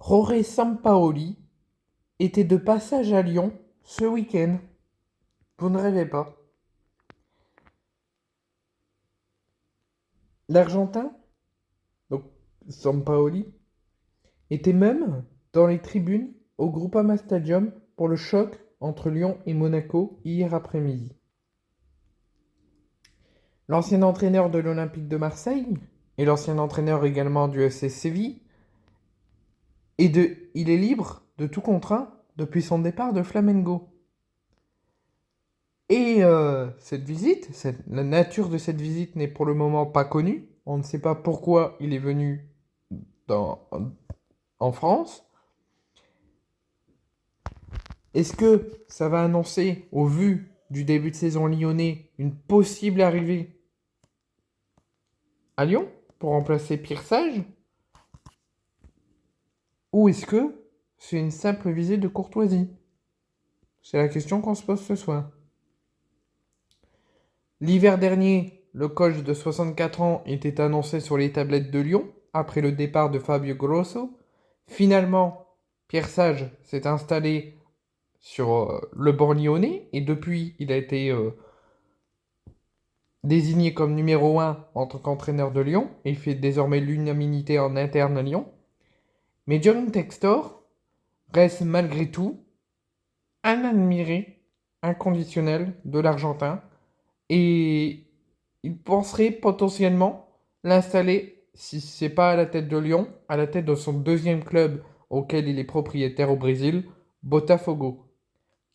Jorge Sampaoli était de passage à Lyon ce week-end. Vous ne rêvez pas. L'Argentin, donc Sampaoli, était même dans les tribunes au Groupama Stadium pour le choc entre Lyon et Monaco hier après-midi. L'ancien entraîneur de l'Olympique de Marseille et l'ancien entraîneur également du FC Séville, il est libre de tout contrat depuis son départ de Flamengo. Et cette visite, la nature de cette visite n'est pour le moment pas connue. On ne sait pas pourquoi il est venu en France. Est-ce que ça va annoncer, au vu du début de saison lyonnais, une possible arrivée à Lyon pour remplacer Pierre Sage? Ou est-ce que c'est une simple visite de courtoisie? C'est la question qu'on se pose ce soir. L'hiver dernier, le coach de 64 ans était annoncé sur les tablettes de Lyon après le départ de Fabio Grosso. Finalement, Pierre Sage s'est installé sur le banc lyonnais et depuis, il a été désigné comme numéro 1 en tant qu'entraîneur de Lyon et il fait désormais l'unanimité en interne à Lyon. Mais John Textor reste malgré tout un admiré inconditionnel de l'Argentin et il penserait potentiellement l'installer, si c'est pas à la tête de Lyon, à la tête de son deuxième club auquel il est propriétaire au Brésil, Botafogo,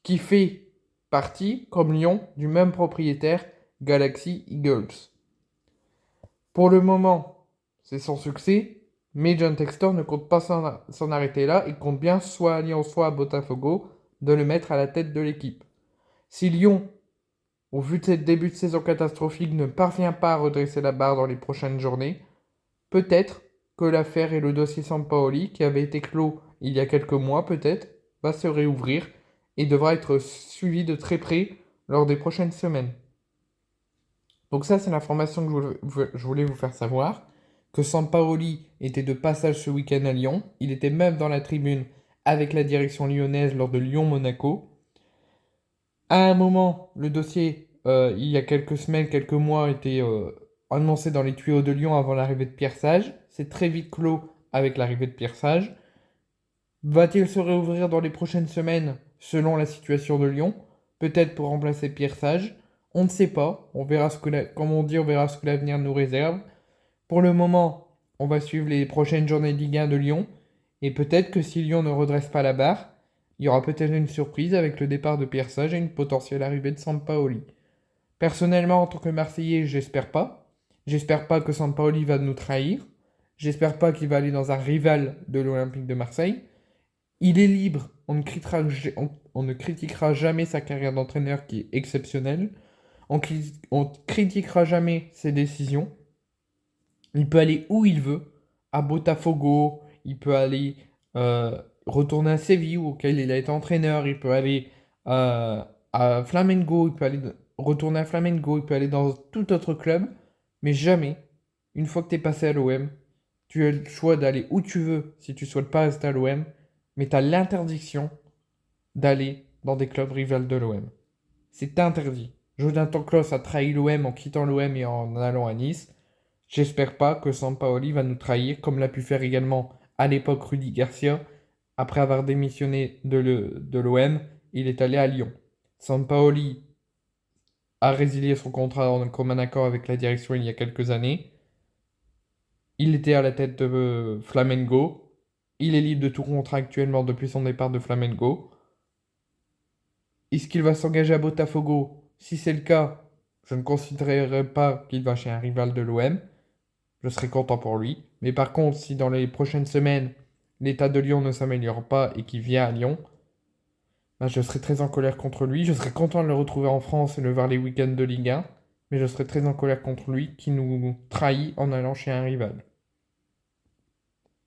qui fait partie, comme Lyon, du même propriétaire, Galaxy Eagles. Pour le moment, c'est sans succès, mais John Textor ne compte pas s'en arrêter là, il compte bien, soit à Lyon, soit à Botafogo, de le mettre à la tête de l'équipe. Si Lyon, au vu de ce début de saison catastrophique, ne parvient pas à redresser la barre dans les prochaines journées, peut-être que l'affaire et le dossier Sampaoli, qui avait été clos il y a quelques mois peut-être, va se réouvrir et devra être suivi de très près lors des prochaines semaines. Donc ça, c'est l'information que je voulais vous faire savoir, que Sampaoli était de passage ce week-end à Lyon. Il était même dans la tribune avec la direction lyonnaise lors de Lyon-Monaco. À un moment, le dossier, il y a quelques semaines, quelques mois, était annoncé dans les tuyaux de Lyon avant l'arrivée de Pierre Sage. C'est très vite clos avec l'arrivée de Pierre Sage. Va-t-il se réouvrir dans les prochaines semaines selon la situation de Lyon? Peut-être pour remplacer Pierre Sage. On ne sait pas. On verra comme on dit, on verra ce que l'avenir nous réserve. Pour le moment, on va suivre les prochaines journées de Ligue 1 de Lyon. Et peut-être que si Lyon ne redresse pas la barre, il y aura peut-être une surprise avec le départ de Pierre Sage et une potentielle arrivée de Sampaoli. Personnellement, en tant que Marseillais, j'espère pas. J'espère pas que Sampaoli va nous trahir. J'espère pas qu'il va aller dans un rival de l'Olympique de Marseille. Il est libre, on ne critiquera jamais sa carrière d'entraîneur qui est exceptionnelle. On critiquera jamais ses décisions. Il peut aller où il veut, à Botafogo, il peut aller retourner à Séville, auquel il a été entraîneur, il peut aller à Flamengo, il peut aller retourner à Flamengo, il peut aller dans tout autre club, mais jamais, une fois que tu es passé à l'OM, tu as le choix d'aller où tu veux si tu souhaites pas rester à l'OM, mais tu as l'interdiction d'aller dans des clubs rivales de l'OM. C'est interdit. Jonathan Klaus a trahi l'OM en quittant l'OM et en allant à Nice. J'espère pas que Sampaoli va nous trahir, comme l'a pu faire également à l'époque Rudy Garcia. Après avoir démissionné de l'OM, il est allé à Lyon. Sampaoli a résilié son contrat en commun accord avec la direction il y a quelques années. Il était à la tête de Flamengo. Il est libre de tout contrat actuellement depuis son départ de Flamengo. Est-ce qu'il va s'engager à Botafogo? Si c'est le cas, je ne considérerai pas qu'il va chez un rival de l'OM. Je serai content pour lui. Mais par contre, si dans les prochaines semaines, l'état de Lyon ne s'améliore pas et qu'il vient à Lyon, ben je serai très en colère contre lui. Je serai content de le retrouver en France et de le voir les week-ends de Ligue 1. Mais je serai très en colère contre lui qui nous trahit en allant chez un rival.